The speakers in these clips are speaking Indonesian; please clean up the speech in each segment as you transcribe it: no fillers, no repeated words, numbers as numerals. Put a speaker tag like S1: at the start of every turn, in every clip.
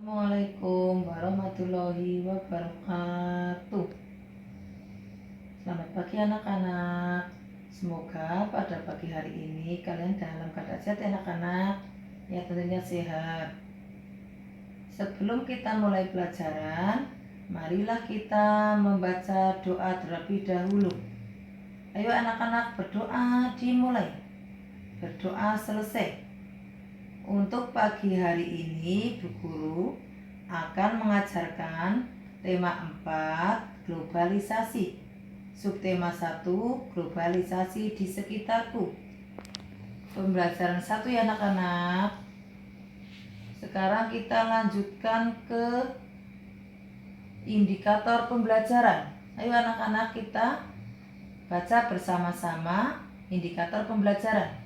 S1: Assalamualaikum warahmatullahi wabarakatuh. Selamat pagi anak-anak. Semoga pada pagi hari ini kalian dalam keadaan sehat ya anak-anak. Ya tentunya sehat. Sebelum kita mulai pelajaran, marilah kita membaca doa terlebih dahulu. Ayo anak-anak, berdoa dimulai. Berdoa selesai. Untuk pagi hari ini, Bu Guru akan mengajarkan tema 4, globalisasi. Subtema 1, globalisasi di sekitarku. Pembelajaran 1 ya anak-anak. Sekarang kita lanjutkan ke indikator pembelajaran. Ayo anak-anak, kita baca bersama-sama indikator pembelajaran.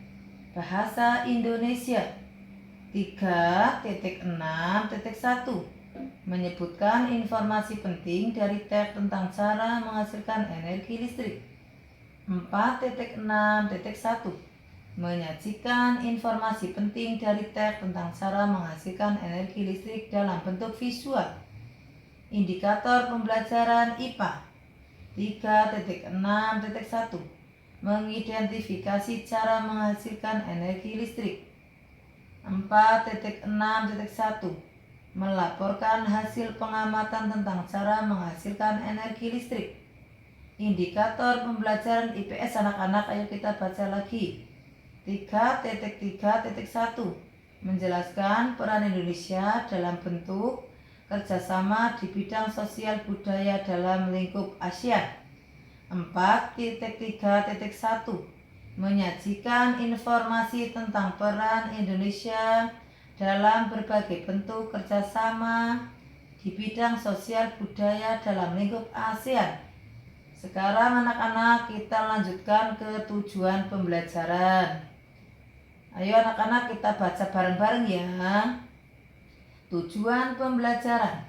S1: Bahasa Indonesia 3.6.1 menyebutkan informasi penting dari teks tentang cara menghasilkan energi listrik. 4.6.1 menyajikan informasi penting dari teks tentang cara menghasilkan energi listrik dalam bentuk visual. Indikator pembelajaran IPA 3.6.1 mengidentifikasi cara menghasilkan energi listrik. 4.6.1 melaporkan hasil pengamatan tentang cara menghasilkan energi listrik. Indikator pembelajaran IPS anak-anak, ayo kita baca lagi. 3.3.1 menjelaskan peran Indonesia dalam bentuk kerjasama di bidang sosial budaya dalam lingkup ASEAN. 4.3.1 menyajikan informasi tentang peran Indonesia dalam berbagai bentuk kerjasama di bidang sosial budaya dalam lingkup ASEAN. Sekarang anak-anak, kita lanjutkan ke tujuan pembelajaran. Ayo anak-anak, kita baca bareng-bareng ya. Tujuan pembelajaran.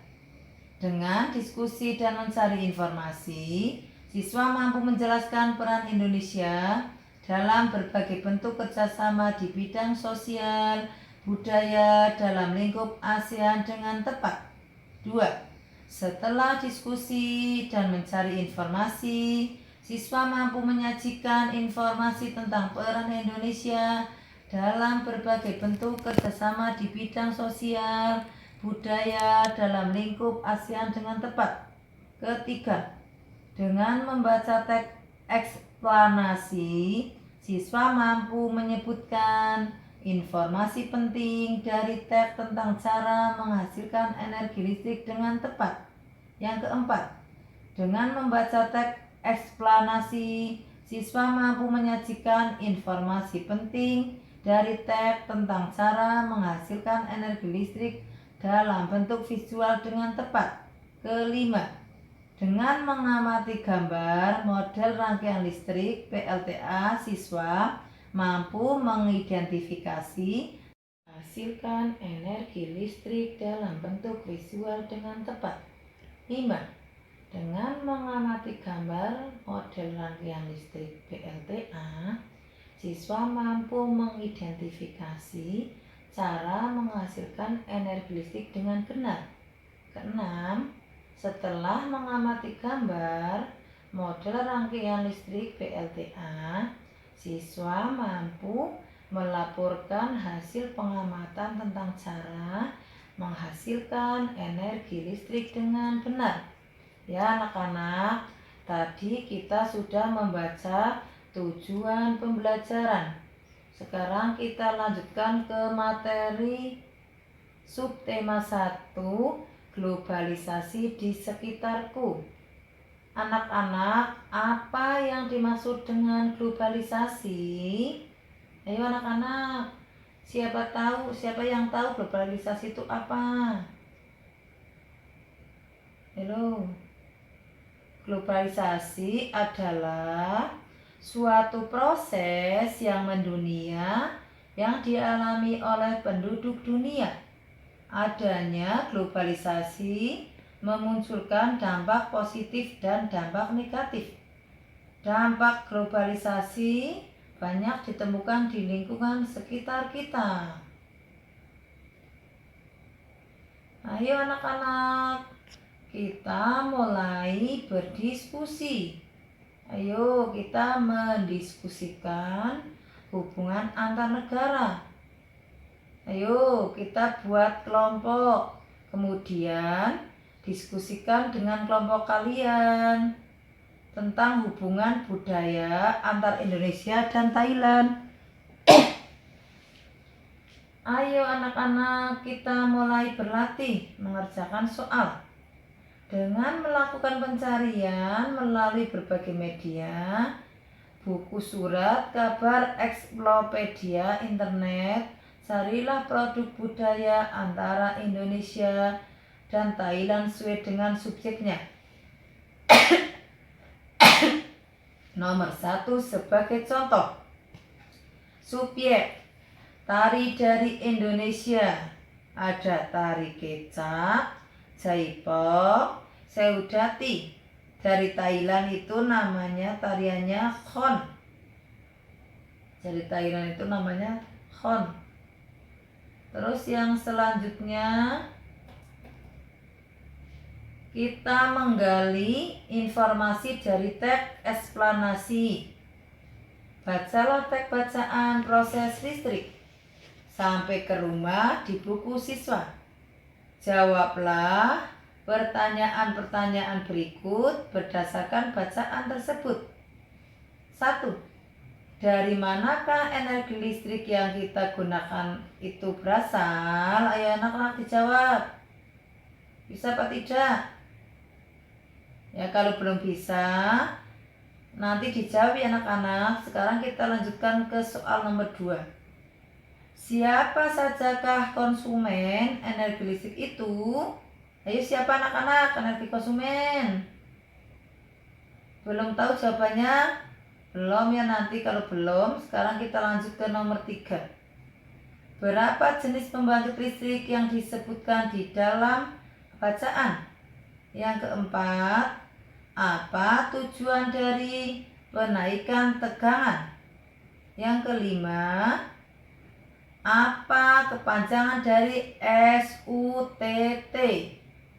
S1: Dengan diskusi dan mencari informasi, siswa mampu menjelaskan peran Indonesia dalam berbagai bentuk kerjasama di bidang sosial, budaya dalam lingkup ASEAN dengan tepat. 2. Setelah diskusi dan mencari informasi, siswa mampu menyajikan informasi tentang peran Indonesia dalam berbagai bentuk kerjasama di bidang sosial, budaya dalam lingkup ASEAN dengan tepat. 3. Dengan membaca teks eksplanasi, siswa mampu menyebutkan informasi penting dari teks tentang cara menghasilkan energi listrik dengan tepat. Yang keempat, dengan membaca teks eksplanasi, siswa mampu menyajikan informasi penting dari teks tentang cara menghasilkan energi listrik dalam bentuk visual dengan tepat. Kelima, dengan mengamati gambar model rangkaian listrik PLTA, siswa mampu mengidentifikasi hasilkan energi listrik dalam bentuk visual dengan tepat. 5. Dengan mengamati gambar model rangkaian listrik PLTA, siswa mampu mengidentifikasi cara menghasilkan energi listrik dengan benar. 6. Setelah mengamati gambar model rangkaian listrik PLTA, siswa mampu melaporkan hasil pengamatan tentang cara menghasilkan energi listrik dengan benar. Ya anak-anak, tadi kita sudah membaca tujuan pembelajaran. Sekarang kita lanjutkan ke materi subtema 1, globalisasi di sekitarku. Anak-anak, apa yang dimaksud dengan globalisasi? Ayo anak-anak, siapa yang tahu globalisasi itu apa? Halo. Globalisasi adalah suatu proses yang mendunia yang dialami oleh penduduk dunia. Adanya globalisasi memunculkan dampak positif dan dampak negatif. Dampak globalisasi banyak ditemukan di lingkungan sekitar kita. Ayo anak-anak, kita mulai berdiskusi. Ayo kita mendiskusikan hubungan antar negara. Ayo kita buat kelompok, kemudian diskusikan dengan kelompok kalian tentang hubungan budaya antar Indonesia dan Thailand. Ayo anak-anak, kita mulai berlatih mengerjakan soal dengan melakukan pencarian melalui berbagai media, buku, surat, kabar, eksplopedia, internet. Carilah produk budaya antara Indonesia dan Thailand sesuai dengan subjeknya. Nomor 1 sebagai contoh. Subjek, tari dari Indonesia. Ada tari kecak, jaipong, seudati. Dari Thailand itu namanya tariannya khon. Dari Thailand itu namanya khon. Terus yang selanjutnya kita menggali informasi dari teks eksplanasi. Bacalah teks bacaan proses listrik sampai ke rumah di buku siswa. Jawablah pertanyaan-pertanyaan berikut berdasarkan bacaan tersebut. 1. Dari manakah energi listrik yang kita gunakan itu berasal? Ayo anak-anak dijawab. Bisa apa tidak? Ya kalau belum bisa, nanti dijawab ya anak-anak. Sekarang kita lanjutkan ke soal nomor 2. Siapa sajakah konsumen energi listrik itu? Ayo siapa anak-anak energi konsumen? Belum tahu jawabannya? Belum ya, nanti kalau belum. Sekarang kita lanjut ke nomor 3. Berapa jenis pembangkit listrik yang disebutkan di dalam bacaan? Yang keempat, apa tujuan dari penaikan tegangan? Yang kelima, apa kepanjangan dari SUTT?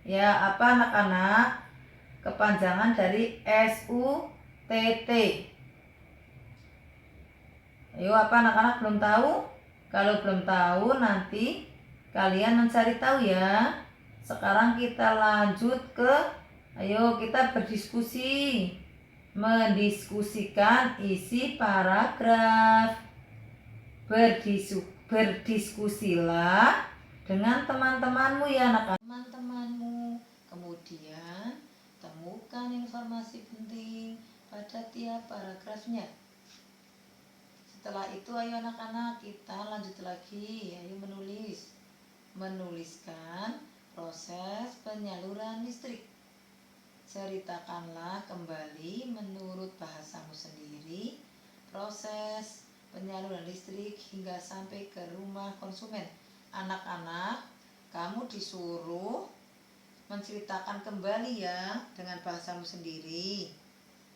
S1: Ya, apa anak-anak kepanjangan dari SUTT? Ayo, apa anak-anak belum tahu? Kalau belum tahu, nanti kalian mencari tahu ya. Sekarang kita lanjut ke, ayo kita berdiskusi. Mendiskusikan isi paragraf. Berdiskusilah dengan teman-temanmu ya anak-anak. Teman-temanmu. Kemudian temukan informasi penting pada tiap paragrafnya. Setelah itu ayo anak-anak kita lanjut lagi. Ayo menuliskan proses penyaluran listrik. Ceritakanlah kembali menurut bahasamu sendiri proses penyaluran listrik hingga sampai ke rumah konsumen. Anak-anak, kamu disuruh menceritakan kembali ya dengan bahasamu sendiri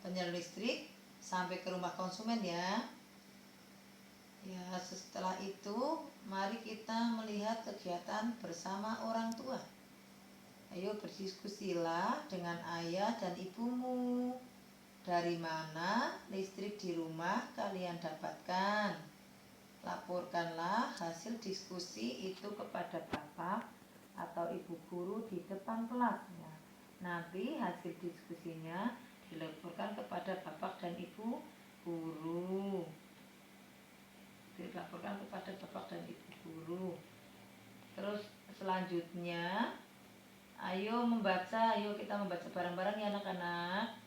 S1: penyaluran listrik sampai ke rumah konsumen ya. Ya, setelah itu mari kita melihat kegiatan bersama orang tua. Ayo berdiskusilah dengan ayah dan ibumu. Dari mana listrik di rumah kalian dapatkan? Laporkanlah hasil diskusi itu kepada bapak atau ibu guru di depan kelasnya. Nanti hasil diskusinya dilaporkan kepada bapak dan ibu guru. Dilaporkan kepada bapak dan ibu guru. Terus selanjutnya ayo kita membaca bareng-bareng ya anak-anak.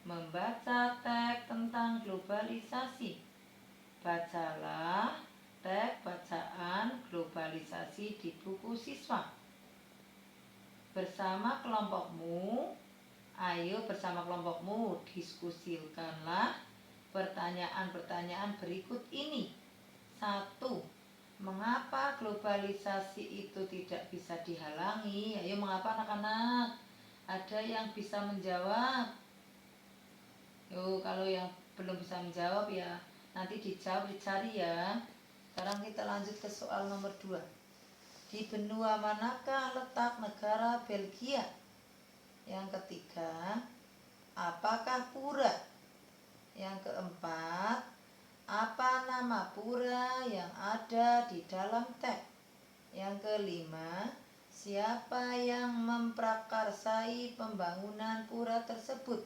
S1: Membaca teks tentang globalisasi. Bacalah teks bacaan globalisasi di buku siswa. Bersama kelompokmu diskusikanlah pertanyaan-pertanyaan berikut ini. 1. Mengapa globalisasi itu tidak bisa dihalangi? Ayo, mengapa anak-anak? Ada yang bisa menjawab? Yuk, kalau yang belum bisa menjawab ya nanti dicari ya. Sekarang kita lanjut ke soal nomor 2. Di benua manakah letak negara Belgia? Yang ketiga, apakah pura? Yang keempat, apa nama pura yang ada di dalam teks? Yang kelima, siapa yang memprakarsai pembangunan pura tersebut?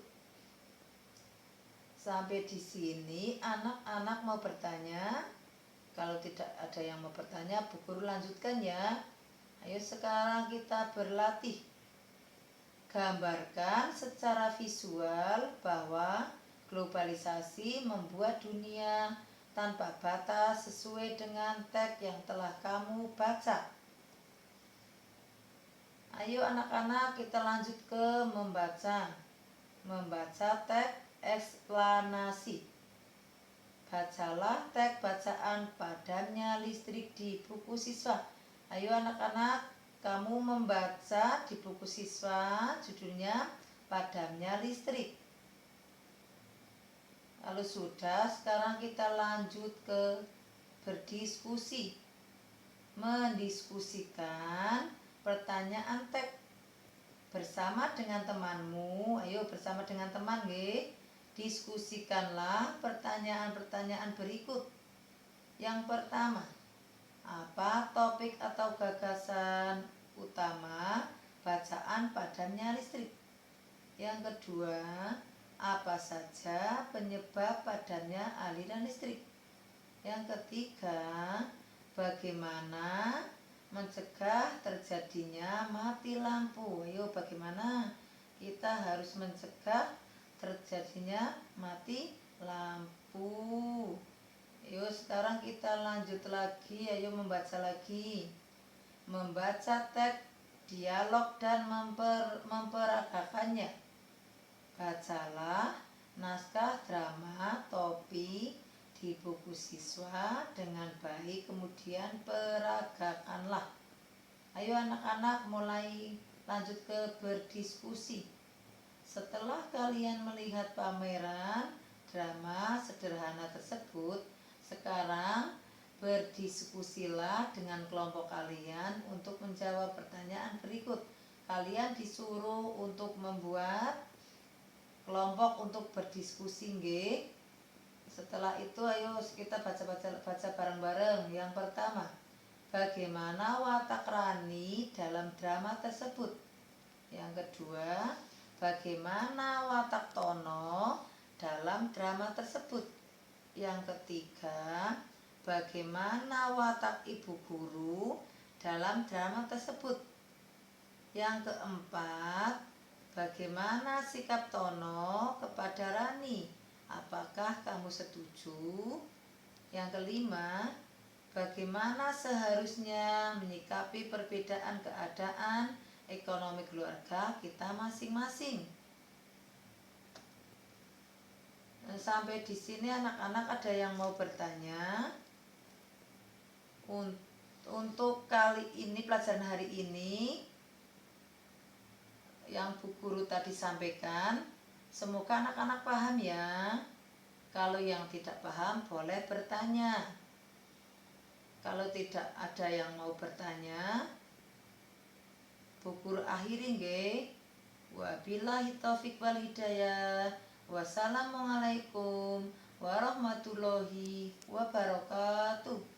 S1: Sampai di sini anak-anak mau bertanya? Kalau tidak ada yang mau bertanya, Bu Guru lanjutkan ya. Ayo sekarang kita berlatih. Gambarkan secara visual bahwa globalisasi membuat dunia tanpa batas sesuai dengan teks yang telah kamu baca. Ayo anak-anak kita lanjut ke membaca. Membaca teks eksplanasi. Bacalah teks bacaan padamnya listrik di buku siswa. Ayo anak-anak, kamu membaca di buku siswa judulnya Padamnya Listrik. Kalau sudah, sekarang kita lanjut ke berdiskusi. Mendiskusikan pertanyaan teks bersama dengan temanmu. Ayo bersama dengan teman, nggih. Diskusikanlah pertanyaan-pertanyaan berikut. Yang pertama, apa topik atau gagasan utama bacaan padamnya listrik? Yang kedua, apa saja penyebab padamnya aliran listrik? Yang ketiga, bagaimana mencegah terjadinya mati lampu? Ayo, bagaimana kita harus mencegah terjadinya mati lampu? Ayo sekarang kita lanjut lagi. Ayo membaca lagi. Membaca teks, dialog dan memperagakannya. Bacalah naskah drama Topi di buku siswa dengan baik, kemudian peragakanlah. Ayo anak-anak mulai lanjut ke berdiskusi. Setelah kalian melihat pameran drama sederhana tersebut, sekarang berdiskusilah dengan kelompok kalian untuk menjawab pertanyaan berikut. Kalian disuruh untuk membuat kelompok untuk berdiskusi, nggih. Setelah itu ayo kita baca bareng-bareng. Yang pertama, bagaimana watak Rani dalam drama tersebut? Yang kedua, bagaimana watak Tono dalam drama tersebut? Yang ketiga, bagaimana watak ibu guru dalam drama tersebut? Yang keempat, bagaimana sikap Tono kepada Rani? Apakah kamu setuju? Yang kelima, bagaimana seharusnya menyikapi perbedaan keadaan ekonomi keluarga kita masing-masing? Sampai di sini anak-anak ada yang mau bertanya? Untuk kali ini, pelajaran hari ini yang Bu Guru tadi sampaikan, semoga anak-anak paham ya. Kalau yang tidak paham boleh bertanya. Kalau tidak ada yang mau bertanya, Bu Guru akhiri nggih. Wabillahi taufik wal hidayah. Wassalamualaikum warahmatullahi wabarakatuh.